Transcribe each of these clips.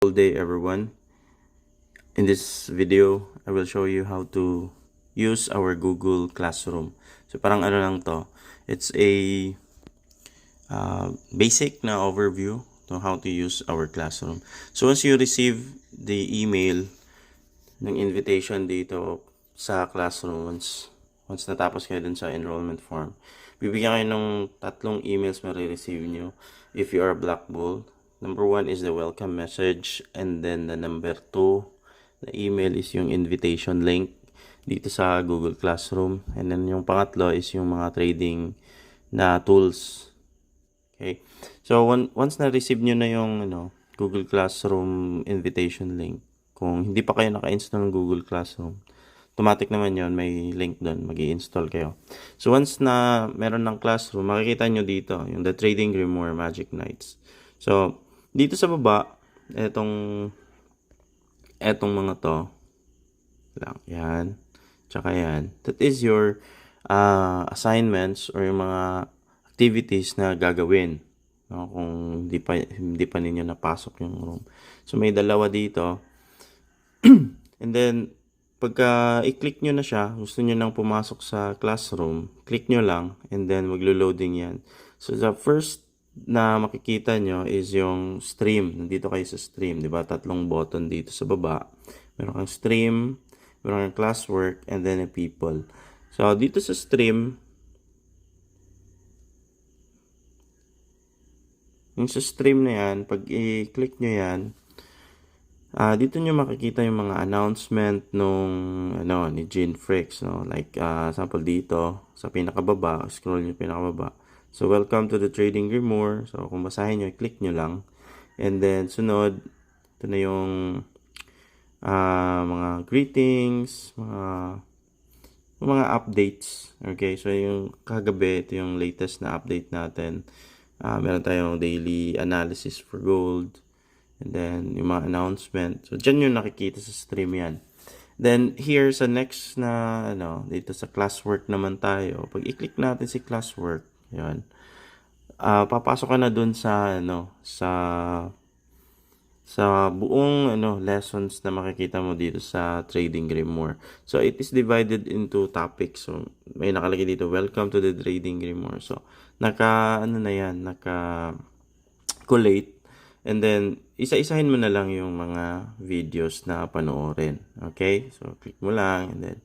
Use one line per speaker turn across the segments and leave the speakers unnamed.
Good day everyone. In this video, I will show you how to use our Google Classroom. So parang ano lang to. It's a basic na overview to how to use our classroom. So once you receive the email ng invitation dito sa classroom, once natapos kayo dun sa enrollment form, bibigyan kayo ng tatlong emails marireceive nyo if you are Blackbolt. Number 1 is the welcome message, and then the number 2 na email is yung invitation link dito sa Google Classroom, and then yung pangatlo is yung mga trading na tools. Okay, so once na-receive nyo na yung Google Classroom invitation link, kung hindi pa kayo naka-install ng Google Classroom, automatic naman yon, may link doon, mag-i-install kayo. So once na meron ng Classroom, makikita nyo dito yung The Trading Grimoire Magic Nights. So dito sa baba, etong mga to lang, yan, tsaka yan, that is your assignments or yung mga activities na gagawin, no? Kung hindi pa ninyo napasok yung room. So may dalawa dito. And then pagka i-click nyo na siya, gusto nyo nang pumasok sa classroom, click nyo lang and then maglo-loading yan. So the first na makikita nyo is yung stream. Nandito kayo sa stream, di ba? Tatlong button dito sa baba. Meron kang stream, meron kang classwork, and then a people. So dito sa stream, yung sa stream na yan, pag i-click nyo yan, dito nyo makikita yung mga announcement nung ni Gene Fricks, no? Like sample dito sa pinakababa, scroll nyo pinakababa. So welcome to the Trading Grimoire. So kung basahin nyo, click nyo lang. And then sunod, ito na yung mga greetings, mga updates. Okay, so yung kagabi, ito yung latest na update natin. Meron tayong daily analysis for gold. And then, yung mga announcement. So, dyan yung nakikita sa stream yan. Then, here sa next na, dito sa classwork naman tayo. Pag i-click natin si classwork, yan. Papasok ka na dun sa, sa buong, lessons na makikita mo dito sa Trading Grimoire. So, it is divided into topics. So, may nakalagay dito, welcome to the Trading Grimoire. So, collate. And then, isa-isahin mo na lang yung mga videos na panoorin. Okay? So, click mo lang. And then,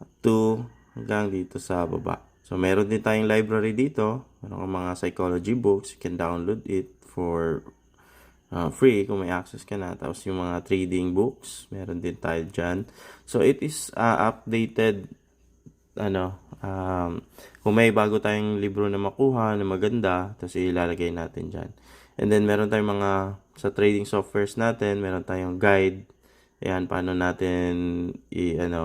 up to hanggang dito sa baba. So, meron din tayong library dito. Meron kang mga psychology books. You can download it for free kung may access ka na. Tapos, yung mga trading books, meron din tayo dyan. So, it is updated, kung may bago tayong libro na makuha na maganda, tapos ilalagay natin dyan. And then, meron tayong mga, sa trading softwares natin, meron tayong guide. Ayan, paano natin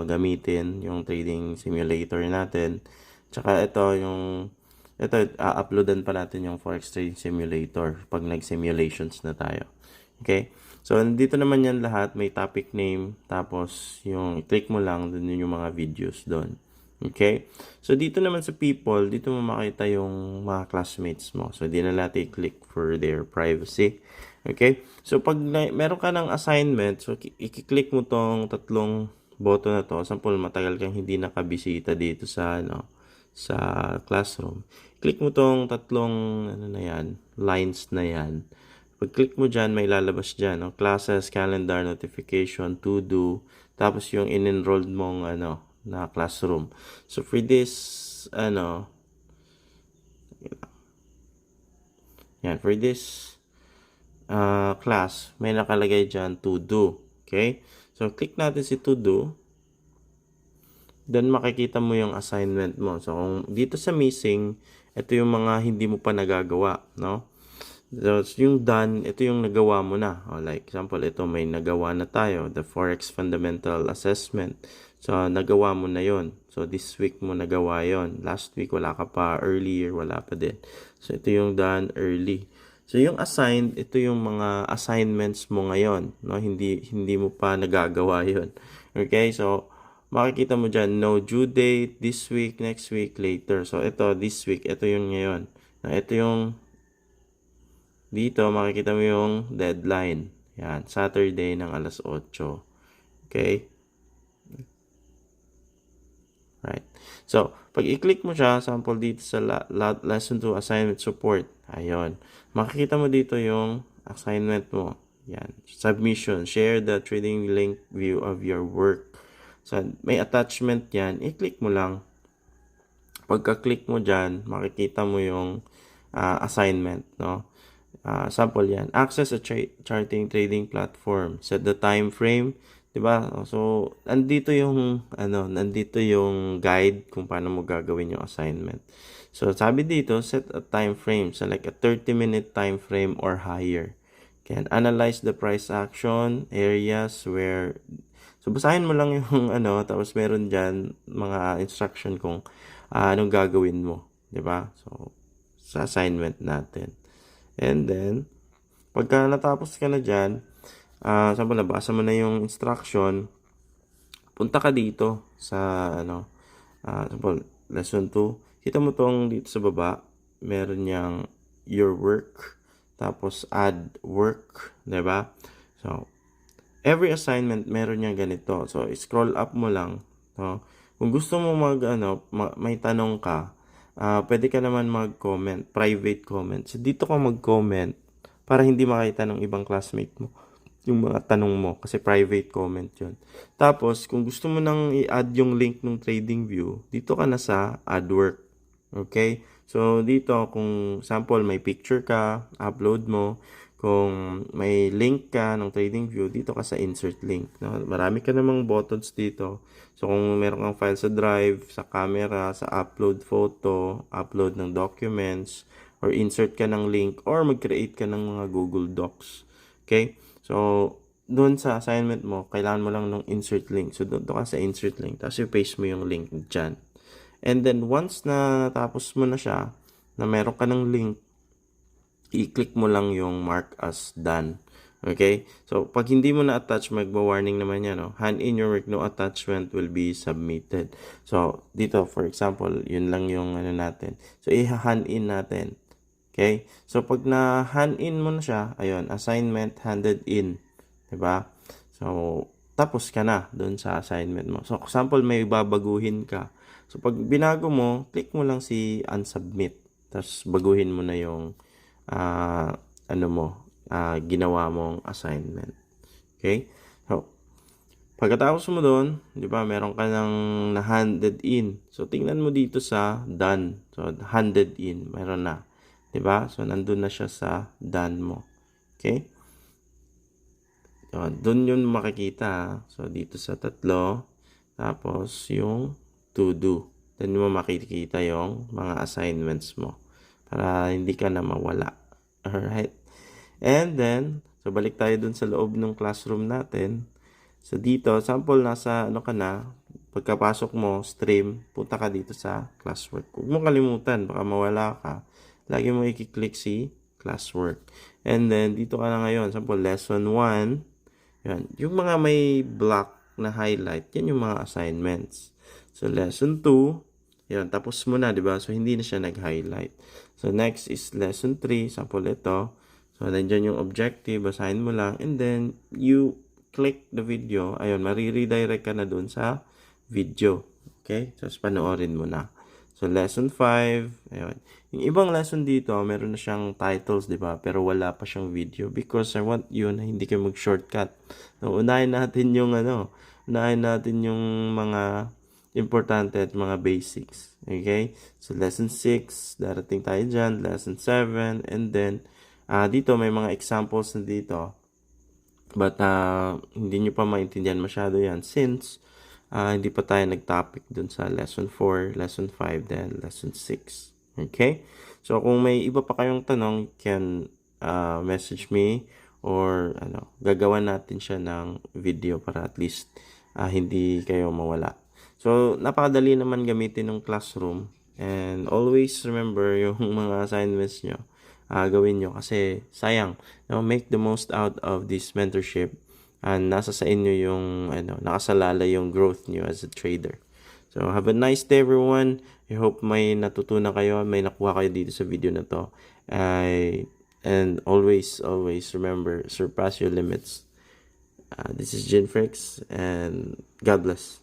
gamitin yung trading simulator natin. Tsaka uploadan pa natin yung Forex Trading Simulator pag nag-simulations na tayo. Okay? So, dito naman yan lahat. May topic name. Tapos, yung click mo lang, dun yung mga videos doon. Okay? So, dito naman sa people, dito mo makita yung mga classmates mo. So, di na natin i-click for their privacy. Okay? So, pag meron ka ng assignment, so, i-click mo tong tatlong button na to. Sample, matagal kang hindi nakabisita dito sa, sa classroom. Click mo tong tatlong, lines na yan. Pag click mo dyan, may lalabas dyan, classes, calendar, notification, to do, tapos yung in-enrolled mong, na classroom. So, for this, for this class, may nakalagay dyan, to do. Okay? So, click natin si to do. Then, makikita mo yung assignment mo. So, kung dito sa missing, ito yung mga hindi mo pa nagagawa, no? So, yung done, ito yung nagawa mo na. Like, example, ito may nagawa na tayo, the Forex Fundamental Assessment. So, nagawa mo na yon. So, this week mo nagawa yon. Last week, wala ka pa. Earlier, wala pa din. So, ito yung done early. So, yung assigned, ito yung mga assignments mo ngayon. No? Hindi mo pa nagagawa yon. Okay? So, makikita mo dyan, no due date, this week, next week, later. So, ito, this week, ito yung ngayon. Ito yung dito, makikita mo yung deadline. Yan, Saturday ng alas 8. Okay? Right. So, pag i-click mo siya, sample dito sa lesson 2 assignment support. Ayun. Makikita mo dito yung assignment mo. Yan. Submission. Share the trading link view of your work. So, may attachment yan. I-click mo lang. Pagka-click mo dyan, makikita mo yung assignment, no? Sample yan. Access a charting trading platform. Set the time frame. Diba? So, nandito yung guide kung paano mo gagawin yung assignment. So, sabi dito, set a time frame. So, like a 30-minute time frame or higher. Can analyze the price action, areas where... So, basahin mo lang yung tapos meron dyan mga instruction kung anong gagawin mo. Diba? So, sa assignment natin. And then, pagka natapos ka na dyan, sample nabasa mo na yung instruction, punta ka dito sa sample lesson 2. Kita mo tong dito sa baba, meron yang your work, tapos add work, 'di ba? So, every assignment meron yang ganito. So, scroll up mo lang, no? Kung gusto mo may tanong ka, pwede ka naman mag-comment, private comment. So, dito ka mag-comment para hindi makita ng ibang classmate mo yung mga tanong mo kasi private comment yun. Tapos, kung gusto mo nang i-add yung link ng TradingView, dito ka na sa add work. Okay? So, dito, kung sample may picture ka, upload mo. Kung may link ka ng TradingView, dito ka sa insert link. No? Marami ka namang buttons dito. So, kung meron kang file sa drive, sa camera, sa upload photo, upload ng documents, or insert ka ng link, or mag-create ka ng mga Google Docs. Okay? So, doon sa assignment mo, kailangan mo lang ng insert link. So, doon ka sa insert link. Tapos, i-paste mo yung link dyan. And then, once na natapos mo na siya, na meron ka ng link, i-click mo lang yung mark as done. Okay? So, pag hindi mo na-attach, magwa-warning naman yan. No? Hand in your work, no attachment will be submitted. So, dito, for example, yun lang yung natin. So, i-hand in natin. Okay? So, pag na-hand in mo na siya, ayun, assignment handed in. Diba? So, tapos ka na doon sa assignment mo. So, example, may babaguhin ka. So, pag binago mo, click mo lang si unsubmit. Tapos, baguhin mo na yung ginawa mong assignment. Okay? So, pagkatapos mo doon, di ba, meron ka ng na-handed in. So, tingnan mo dito sa done. So, handed in. Meron na. Diba? So, nandun na siya sa done mo. Okay? So, dun yun makikita. So, dito sa 3. Tapos, yung to do. Then mo makikita yung mga assignments mo. Para hindi ka na mawala. Alright? And then, so, balik tayo dun sa loob ng classroom natin. So, dito, sample, nasa ka na. Pagkapasok mo, stream, punta ka dito sa classwork. Huwag mo kalimutan, baka mawala ka. Lagi mo i-click si classwork. And then, dito ka na ngayon. Sample, lesson 1. Yan. Yung mga may block na highlight, yan yung mga assignments. So, lesson 2. Yan. Tapos mo na, diba? So, hindi na siya nag-highlight. So, next is lesson 3. Sample, ito. So, nandiyan yung objective. Basahin mo lang. And then, you click the video. Ayun, mariredirect ka na dun sa video. Okay? So, panoorin mo na. So, lesson 5, ayun. Yung ibang lesson dito, meron na siyang titles, di ba? Pero wala pa siyang video because I want you na hindi kayo mag-shortcut. So, unahin natin yung mga importante at mga basics. Okay? So, lesson 6, darating tayo dyan. Lesson 7, and then, dito may mga examples na dito. But, hindi nyo pa maintindihan masyado yan since, hindi pa tayo nag-topic dun sa lesson 4, lesson 5, then lesson 6. Okay? So, kung may iba pa kayong tanong, can message me or gagawa natin siya ng video para at least hindi kayo mawala. So, napakadali naman gamitin ng classroom and always remember yung mga assignments nyo. Gawin nyo kasi sayang. Make the most out of this mentorship. And nasa sa inyo yung nakasalala yung growth niyo as a trader. So, have a nice day everyone. I hope may natutunan kayo, may nakuha kayo dito sa video na to. And always, always remember, surpass your limits. This is Jinfrix, and God bless.